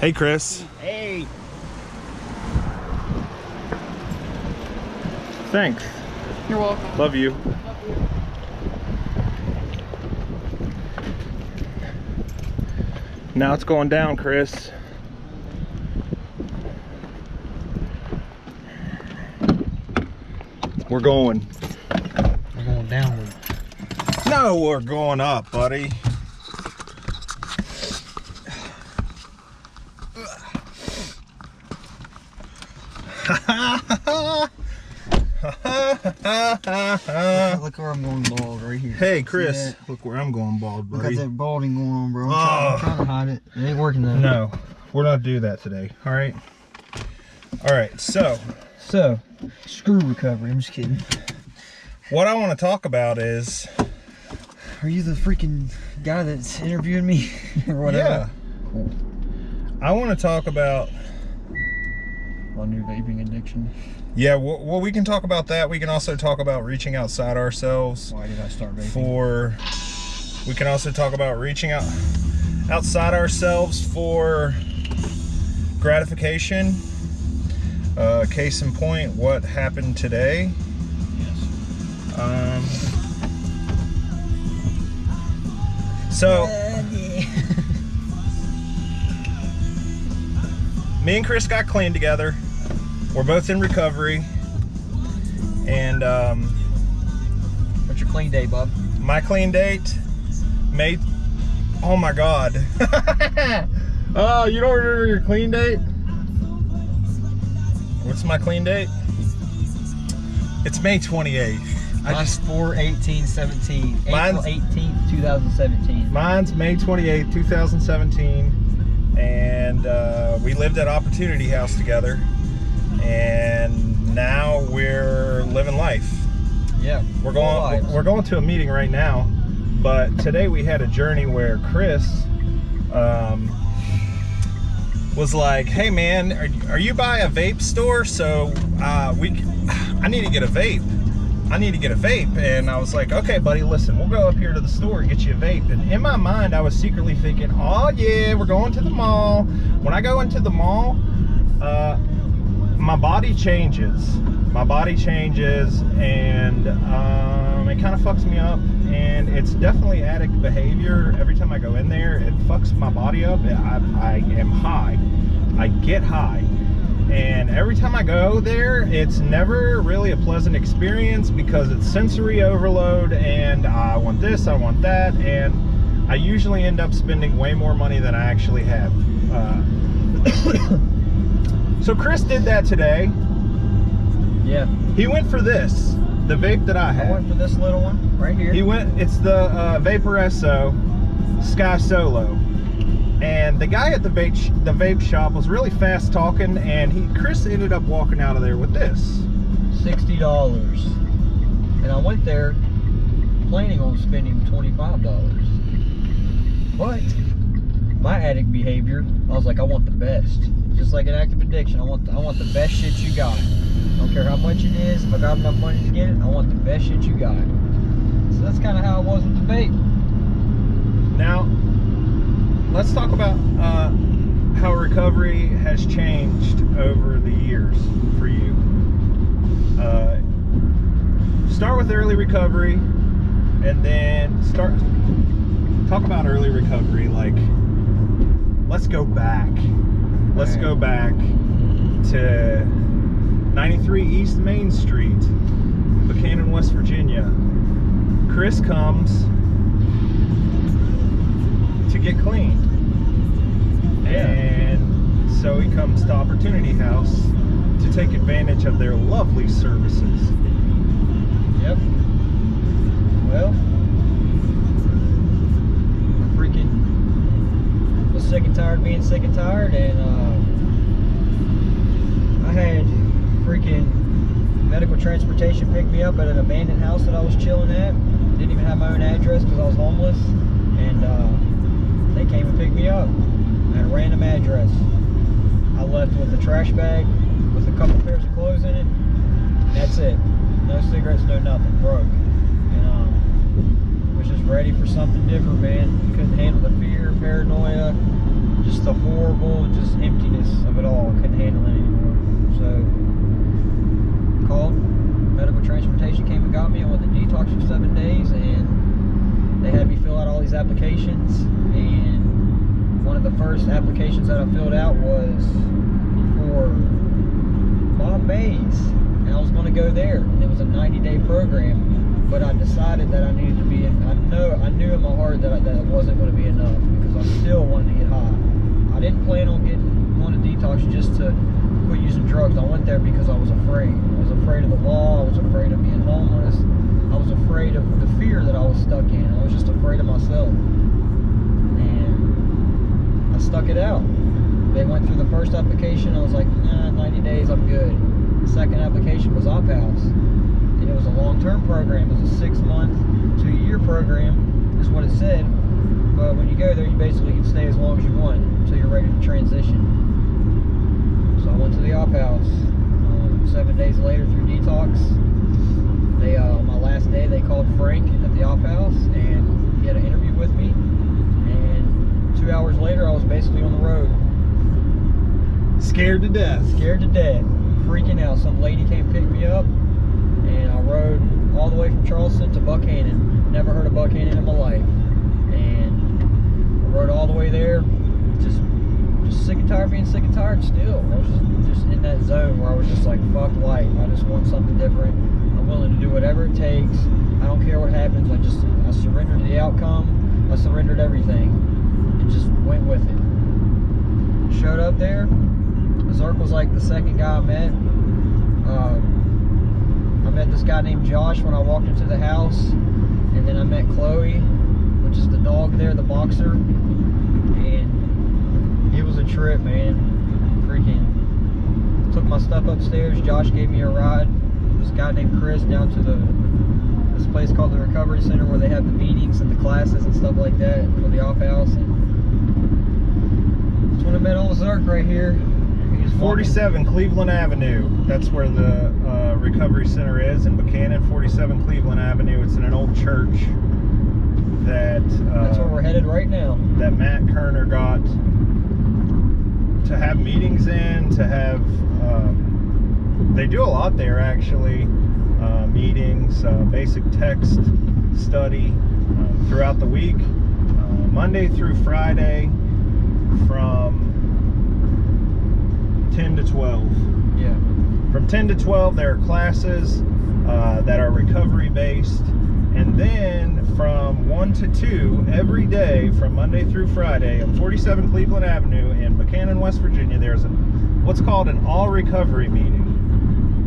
Hey, Chris. Hey. Thanks. You're welcome. Love you. Love you. Now it's going down, Chris. We're going. We're going downward. No, we're going up, buddy. Look where I'm going bald right here. Hey, Chris. Look where I'm going bald, buddy. Look at that balding going on, bro. I'm trying to hide it. It ain't working though. No, we're not doing that today. All right. All right. So, screw recovery. I'm just kidding. what I want to talk about is. Are you the freaking guy that's interviewing me or whatever? Yeah. Cool. I want to talk about. My new vaping addiction. Yeah, well, we can talk about that. We can also talk about reaching outside ourselves. Why did I start vaping? We can also talk about reaching outside ourselves for gratification. Case in point, what happened today. Yes. So, me and Chris got clean together. We're both in recovery, and What's your clean date, bub? my clean date, May. Oh my God! Oh, you don't remember your clean date? What's my clean date? It's May 28th. Mine's 4/18/17. Mine's- April 18th, 2017. Mine's May 28th, 2017, and we lived at Opportunity House together, and now we're living life. Yeah. We're going to a meeting right now, but today we had a journey where Chris was like, "Hey man, are you by a vape store? So I need to get a vape. I need to get a vape." And I was like, "Okay, buddy, listen, we'll go up here to the store and get you a vape." And in my mind, I was secretly thinking, "Oh yeah, we're going to the mall." When I go into the mall, my body changes. My body changes, and it kind of fucks me up. And it's definitely addict behavior. Every time I go in there, it fucks my body up. I am high. I get high. And every time I go there, it's never really a pleasant experience because it's sensory overload, and I want this, I want that, and I usually end up spending way more money than I actually have. So Chris did that today. Yeah. He went for this, the vape that I I have. went for this little one right here. It's the Vaporesso Sky Solo. And the guy at the vape shop was really fast talking, and Chris ended up walking out of there with this. $60. And I went there planning on spending $25. But my addict behavior, I was like, I want the best. Just like an active addiction, I want the best shit you got. I don't care how much it is. If I got enough money to get it, I want the best shit you got. So that's kind of how it was with the vape. Now, let's talk about how recovery has changed over the years for you. Start with early recovery, and then talk about early recovery. Like, let's go back. Let's go back to 93 East Main Street, Buchanan, West Virginia. Chris comes to get clean. Yeah. And so he comes to Opportunity House to take advantage of their lovely services. Yep. Well, I freaking was sick and tired of being sick and tired, and I had freaking medical transportation pick me up at an abandoned house that I was chilling at. Didn't even have my own address because I was homeless, and they came and picked me up at a random address. I left with a trash bag with a couple pairs of clothes in it. That's it. No cigarettes, no nothing. Broke. And was just ready for something different, man. Couldn't handle the fear, paranoia. just the horrible, just emptiness of it all. I couldn't handle it anymore. So called medical transportation, came and got me. I went to detox for 7 days, and they had me fill out all these applications. And one of the first applications that I filled out was for Bob Mays, and I was going to go there. And it was a 90-day program, but I decided that I needed to be in. I knew in my heart that it wasn't going to be enough, because I still wanted to get high. I didn't plan on going to detox just to quit using drugs. I went there because I was afraid. I was afraid of the law. I was afraid of being homeless. I was afraid of the fear that I was stuck in. I was just afraid of myself. And I stuck it out. They went through the first application. I was like, nah, 90 days, I'm good. The second application was Op House. And it was a long-term program. It was a 6-month to a year program, is what it said. But when you go there, you basically can stay as long as you want until you're ready to transition. So I went to the Op House. 7 days later through detox, they on my last day, they called Frank at the Op House, and he had an interview with me. And 2 hours later, I was basically on the road. Scared to death. Scared to death. Freaking out. Some lady came pick me up, and I rode all the way from Charleston to Buckhannon. Never heard of Buckhannon in my life. And I rode all the way there. Just sick and tired of being sick and tired still. I was just in that zone where I was just like, fuck life. I just want something different. I'm willing to do whatever it takes. I don't care what happens. I surrendered to the outcome. I surrendered everything and just went with it. Showed up there. Zark was like the second guy I met. I met this guy named Josh when I walked into the house, and then I met Chloe, which is the dog there, the boxer, and it was a trip, man. Freaking took my stuff upstairs. Josh gave me a ride. This guy named Chris down to this place called the Recovery Center, where they have the meetings and the classes and stuff like that for the Op House. And that's when I met old Zark right here. 47 Cleveland Avenue. That's where the Recovery Center is in Buchanan. 47 Cleveland Avenue. It's in an old church that that's where we're headed right now. That Matt Kerner got to have meetings in, to have they do a lot there actually. Meetings, basic text study throughout the week, Monday through Friday from 10 to 12. Yeah. From 10 to 12, there are classes that are recovery based, and then from 1 to 2 every day from Monday through Friday on 47 Cleveland Avenue in Buchanan, West Virginia, there's what's called an all recovery meeting.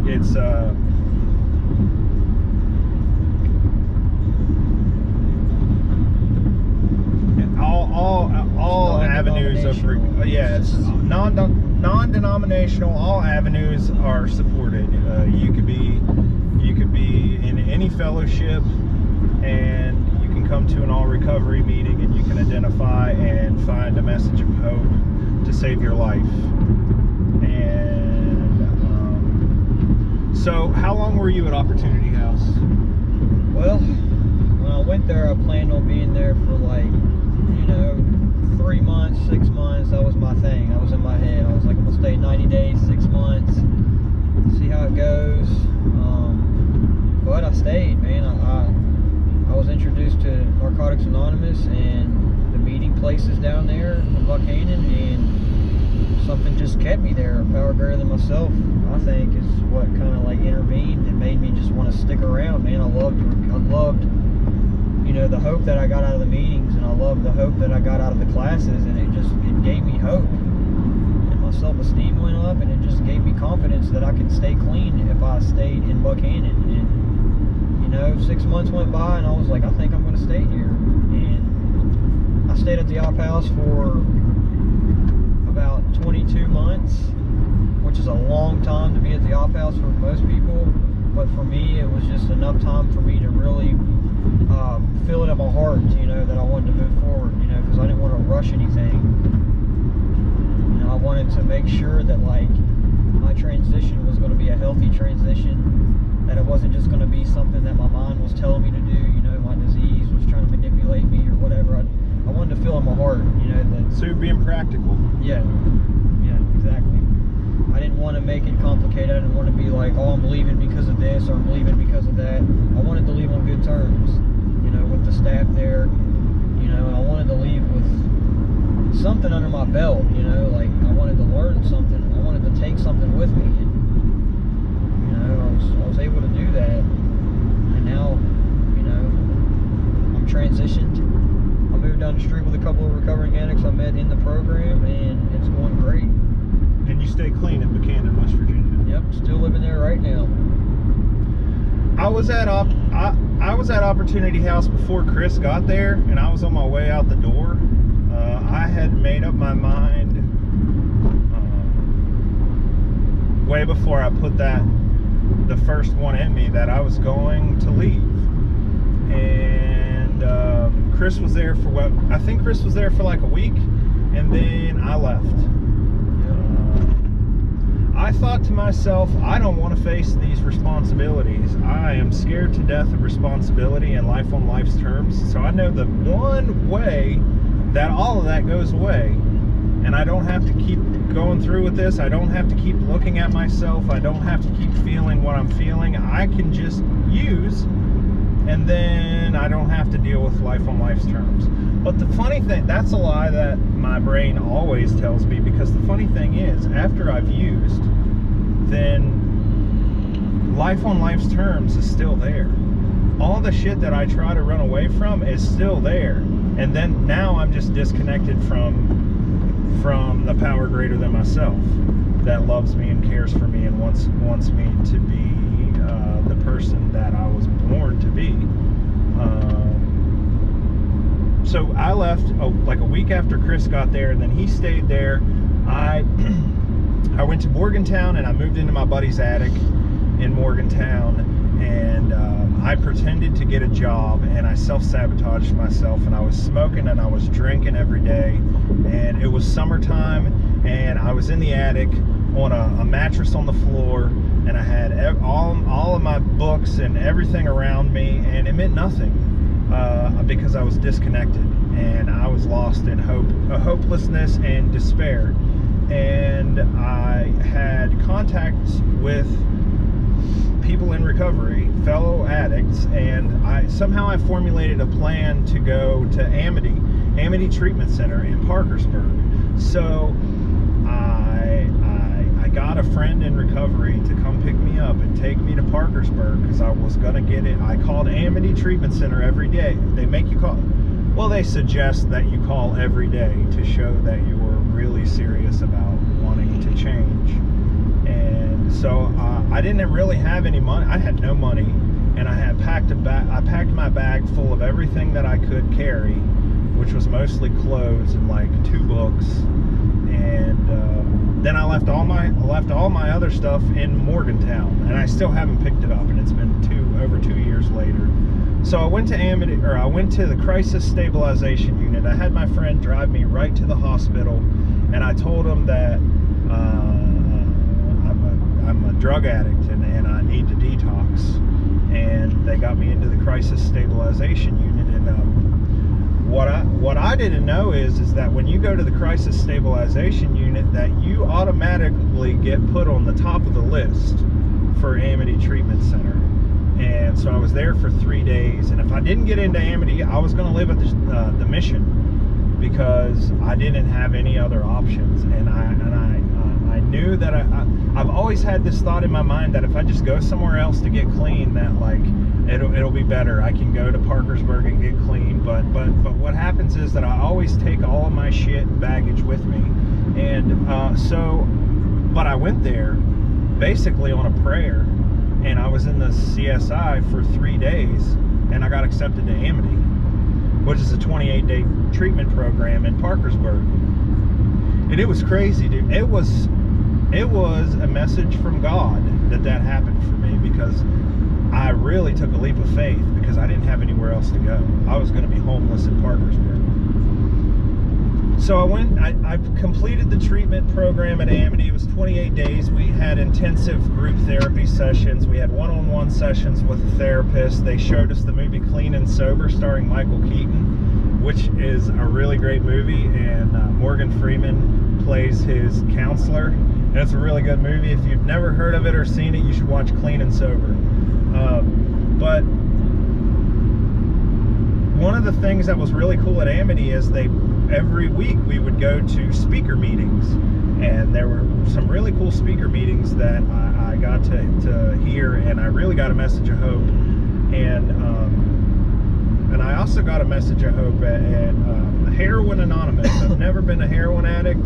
It's all avenues of it's non-denominational. All avenues are supported. You could be in any fellowship, and you can come to an all recovery meeting, and you can identify and find a message of hope to save your life. And so how long were you at Opportunity House? Well, when I went there, I planned on being there for like 3 months, 6 months. That was my thing. That was in my head. I was like, I'm gonna stay 90 days, 6 months, see how it goes. But I stayed, man. I was introduced to Narcotics Anonymous and the meeting places down there in Buchanan, and something just kept me there. A power greater than myself, I think, is what kind of like intervened and made me just want to stick around, man. I loved the hope that I got out of the meetings, and I loved the hope that I got out of the classes, and it gave me hope, and my self-esteem went up, and it just gave me confidence that I could stay clean if I stayed in Buchanan. And 6 months went by, and I was like, I think I'm going to stay here. And I stayed at the Op House for about 22 months, which is a long time to be at the Op House for most people, but for me it was just enough time for me to really feel it in my heart, that I wanted to move forward, because I didn't want to rush anything. I wanted to make sure that like my transition was going to be a healthy transition, that it wasn't just going to be something that my mind was telling me to do, my disease was trying to manipulate me or whatever. I wanted to feel in my heart, that So you're being practical. Yeah, exactly. I didn't want to make it complicated. I didn't want to be like, oh, I'm leaving because of this or I'm leaving because of that. I wanted to leave on good terms, you know, with the staff there, you know, and I wanted to leave with something under my belt, you know, like I wanted to learn something. I wanted to take something with me, and you know, I was able to do that, and now, you know, I'm transitioned. I moved down the street with a couple of recovering addicts I met in the program, and it's going great. And you stay clean in Buchanan, West Virginia. Yep, still living there right now. I was at Opportunity House before Chris got there, and I was on my way out the door. I had made up my mind way before I put the first one in me that I was going to leave. And Chris was there for I think Chris was there for like a week, and then I left. I thought to myself, I don't want to face these responsibilities. I am scared to death of responsibility and life on life's terms. So I know the one way that all of that goes away, and I don't have to keep going through with this. I don't have to keep looking at myself. I don't have to keep feeling what I'm feeling. I can just use, and then I don't have to deal with life on life's terms. But the funny thing, that's a lie that my brain always tells me, because the funny thing is, after I've used, then life on life's terms is still there. All the shit that I try to run away from is still there. And then now I'm just disconnected from the power greater than myself that loves me and cares for me and wants me to be the person that I was born to be. So I left like a week after Chris got there, and then he stayed there. I went to Morgantown, and I moved into my buddy's attic in Morgantown, and I pretended to get a job, and I self-sabotaged myself, and I was smoking and I was drinking every day, and it was summertime, and I was in the attic on a mattress on the floor, and I had all of my books and everything around me, and it meant nothing. Because I was disconnected, and I was lost in hopelessness and despair. And I had contacts with people in recovery, fellow addicts, and I formulated a plan to go to Amity Treatment Center in Parkersburg. So I got a friend in recovery to come pick me up and take me to Parkersburg, because I was gonna get it. I called Amity Treatment Center every day. They make you call, well, they suggest that you call every day to show that you were really serious about wanting to change. And so I didn't really have any money. I had no money, and I packed my bag full of everything that I could carry, which was mostly clothes and like 2 books. And then I left all my other stuff in Morgantown, and I still haven't picked it up, and it's been over 2 years later. So I went to I went to the crisis stabilization unit. I had my friend drive me right to the hospital, and I told him that I'm a drug addict and I need to detox. And they got me into the crisis stabilization unit. And what I didn't know is that when you go to the crisis stabilization unit, that you automatically get put on the top of the list for Amity Treatment Center. And so I was there for 3 days, and if I didn't get into Amity, I was going to live at the Mission, because I didn't have any other options. And I knew that I've always had this thought in my mind that if I just go somewhere else to get clean, that like it'll be better. I can go to Parkersburg and get clean, but what happens is that I always take all of my shit and baggage with me. And but I went there basically on a prayer, and I was in the CSI for 3 days, and I got accepted to Amity, which is a 28-day treatment program in Parkersburg. And it was crazy, dude. It was a message from God that happened for me, because I really took a leap of faith, because I didn't have anywhere else to go. I was going to be homeless in Parkersburg. So I completed the treatment program at Amity. It was 28 days. We had intensive group therapy sessions. We had one-on-one sessions with a therapist. They showed us the movie Clean and Sober, starring Michael Keaton. which is a really great movie, and Morgan Freeman plays his counselor, and it's a really good movie. If you've never heard of it or seen it, you should watch Clean and Sober. But one of the things that was really cool at Amity is every week we would go to speaker meetings, and there were some really cool speaker meetings that I got to hear, and I really got a message of hope. And I also got a message of hope at Heroin Anonymous. I've never been a heroin addict,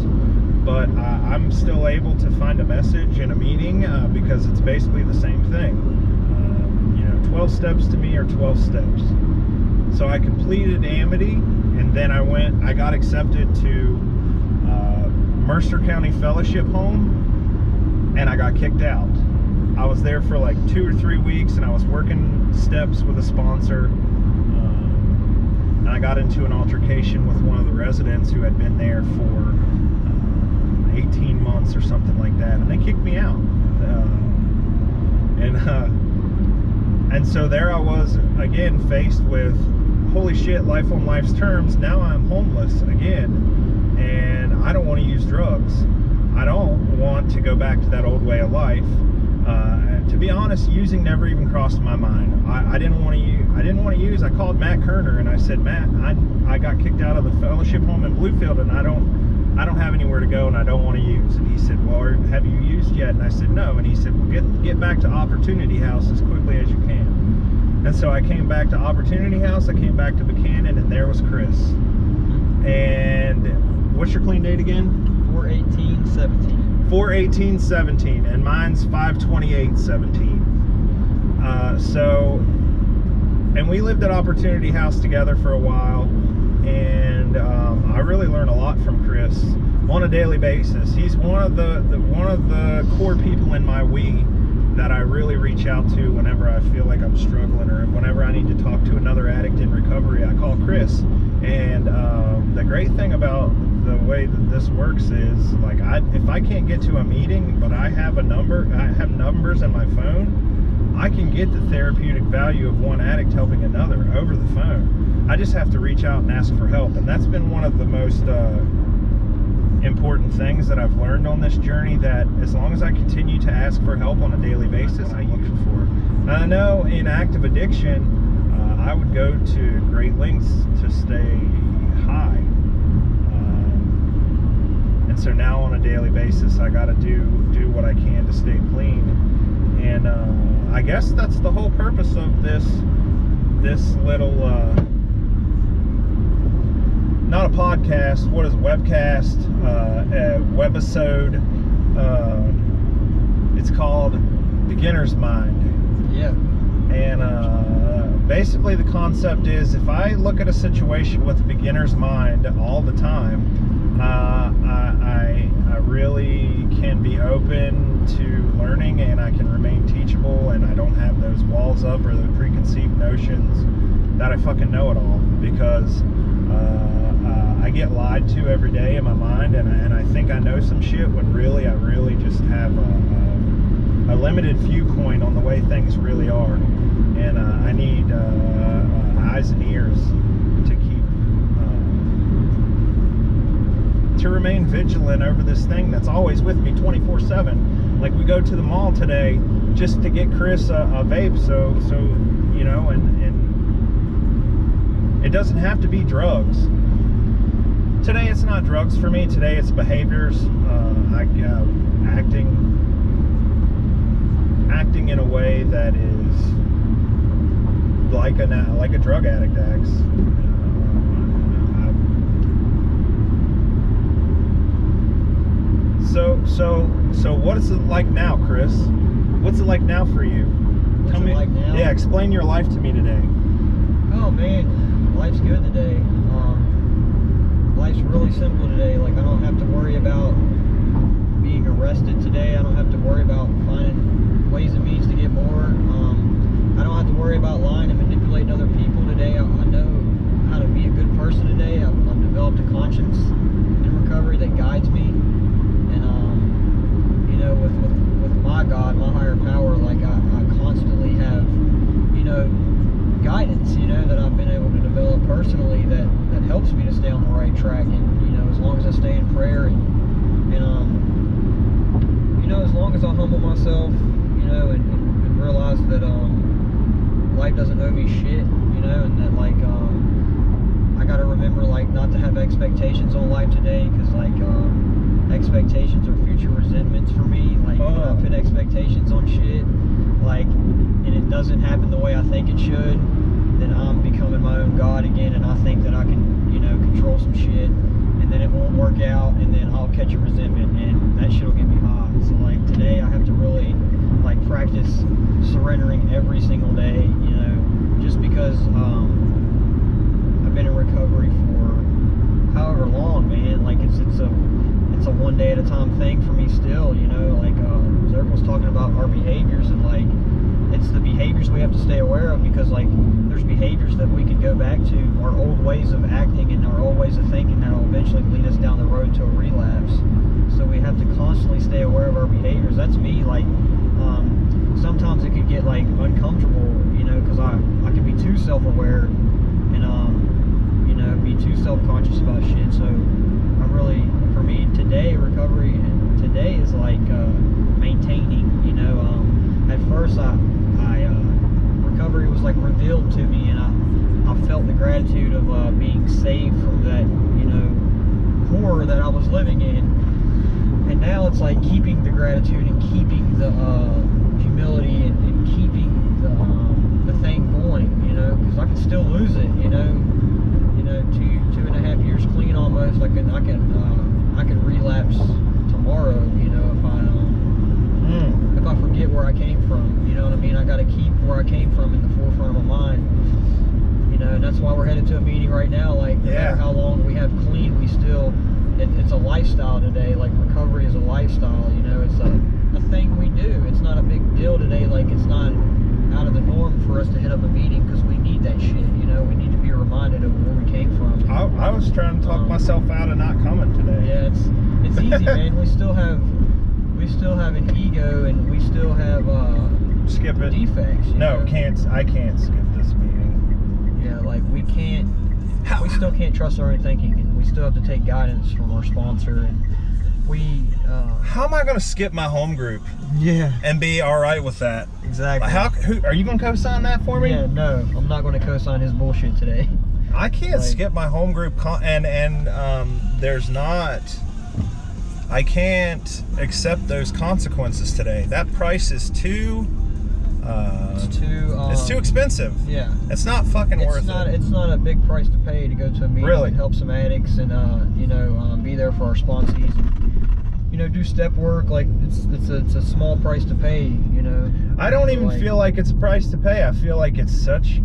but I'm still able to find a message in a meeting because it's basically the same thing. 12 steps to me are 12 steps. So I completed Amity, and then I got accepted to Mercer County Fellowship Home, and I got kicked out. I was there for like 2 or 3 weeks, and I was working steps with a sponsor, and I got into an altercation with one of the residents who had been there for 18 months or something like that, and they kicked me out. And so there I was again, faced with, holy shit, life on life's terms. Now I'm homeless again, and I don't want to use drugs. I don't want to go back to that old way of life. To be honest, using never even crossed my mind. I didn't want to use. I called Matt Kerner and I said, Matt, I got kicked out of the fellowship home in Bluefield, and I don't have anywhere to go, and I don't want to use. And he said, well, have you used yet? And I said, no. And he said, well, get back to Opportunity House as quickly as you can. And so I came back to Opportunity House, I came back to Buchanan, and there was Chris. And what's your clean date again? 4/18/17. 4/18/17, and mine's 5/28/17. And we lived at Opportunity House together for a while, and I really learned a lot from Chris on a daily basis. He's one of the core people in my we that I really reach out to whenever I feel like I'm struggling, or whenever I need to talk to another addict in recovery. I call Chris. And the great thing about the way that this works is, like, if I can't get to a meeting, but I have numbers in my phone, I can get the therapeutic value of one addict helping another over the phone. I just have to reach out and ask for help, and that's been one of the most important things that I've learned on this journey, that as long as I continue to ask for help on a daily basis, I'm looking for. And I know in active addiction, I would go to great lengths to stay high. And so now on a daily basis, I got to do what I can to stay clean. And I guess that's the whole purpose of this little, not a podcast, what is a webcast, a webisode. It's called Beginner's Mind. Yeah. And basically the concept is, if I look at a situation with a beginner's mind all the time, I really can be open to learning, and I can remain teachable, and I don't have those walls up or the preconceived notions that I fucking know it all, because I get lied to every day in my mind, and I think I know some shit when really I really just have a limited viewpoint on the way things really are. And I need eyes and ears to keep to remain vigilant over this thing that's always with me 24/7. Like, we go to the mall today just to get Chris a vape, so you know, and it doesn't have to be drugs. Today it's not drugs for me. Today it's behaviors, acting in a way that is like a drug addict acts. So what is it like now, Chris? What's it like now for you? What's it like now? Yeah, explain your life to me today. Oh man, life's good today. Life's really simple today. Like, I don't have to worry about being arrested today. I don't have to worry about finding ways and means to get more. I don't have to worry about lying and manipulating other people today. I know how to be a good person today. I've developed a conscience in recovery that guides me. And you know, with my God, my higher power, like I constantly have, you know, guidance, you know, that I've been able to develop personally that helps me to stay on the right track. And you know, as long as I stay in prayer and you know, as long as I humble myself, you know, and realize that life doesn't owe me shit, you know, and that like I gotta remember like not to have expectations on life today, because like expectations are future resentments for me. Like when I put expectations on shit, like, and it doesn't happen the way I think it should, then I'm becoming my own God again, and I think that I can, you know, control some shit, and then it won't work out, and then I'll catch a resentment, and that shit'll get me hot. So like today I have to really like practice surrendering every single day, you know, just because I've been in recovery for however long, man. Like it's a one day at a time thing for me still, you know. Like Zerk was talking about our behaviors, and like it's the behaviors we have to stay aware of, because like there's behaviors that we can go back to, our old ways of acting and our old ways of thinking that will eventually lead us down the road to a relapse. So we have to constantly stay aware of our behaviors. That's me. Like sometimes it could get like uncomfortable, you know, because I can be too self-aware and you know, be too self-conscious about shit. So I really, for me today, recovery today is like maintaining, you know. At first recovery was like revealed to me, and I felt the gratitude of being saved from that, you know, horror that I was living in. And now it's like keeping the gratitude and keeping the humility and keeping the thing going, you know, because I can still lose it, you know. 2.5 years clean almost. I can relapse tomorrow, you know, if I forget where I came from, you know what I mean. I got to keep where I came from in the forefront of my mind, you know, and that's why we're headed to a meeting right now. Like no matter how long we have clean, we still it's a lifestyle today. Like recovery is a lifestyle, you know. It's a thing we do. It's not a big deal today. Like it's not out of the norm for us to hit up a meeting, because we need that shit, you know. We need to be reminded of where we came from. I was trying to talk myself out of not coming today. Yeah, it's easy, man. We still have an ego, and we still have skip it defects. No, I can't skip this meeting. Yeah, like we still can't trust our own thinking, and we still have to take guidance from our sponsor. And how am I going to skip my home group? Yeah, and be all right with that? Exactly. Who are you going to co-sign that for me? Yeah, no, I'm not going to co-sign his bullshit today. I can't skip my home group, and there's not. I can't accept those consequences today. That price is too. It's too expensive. Yeah. It's not fucking worth it. It's not a big price to pay to go to a meeting and help some addicts, and you know, be there for our sponsees. You know, do step work. Like it's a small price to pay. You know. I don't even feel like it's a price to pay. I feel like it's such.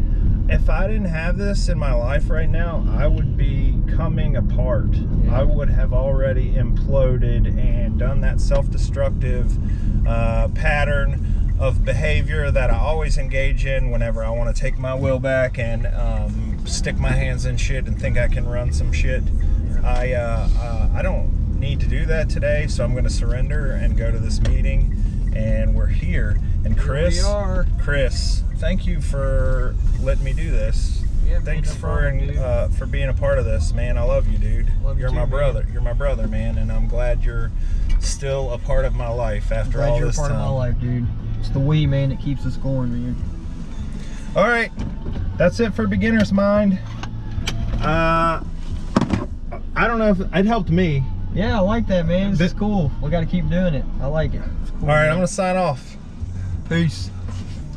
If I didn't have this in my life right now, I would be coming apart. Yeah. I would have already imploded and done that self-destructive pattern of behavior that I always engage in whenever I want to take my will back and stick my hands in shit and think I can run some shit. Yeah. I don't need to do that today, so I'm going to surrender and go to this meeting. And we're here. And Chris, thank you for letting me do this. Yeah, thanks for being a part of this, man. I love you, dude. You're my brother. Man. You're my brother, man, and I'm glad you're still a part of my life after all this time. You're a part of my life, dude. It's the we, man, that keeps us going, man. All right, that's it for Beginner's Mind. I don't know if it helped me. Yeah, I like that, man. This is cool. We got to keep doing it. I like it. It's cool, all right, man. I'm gonna sign off. Peace.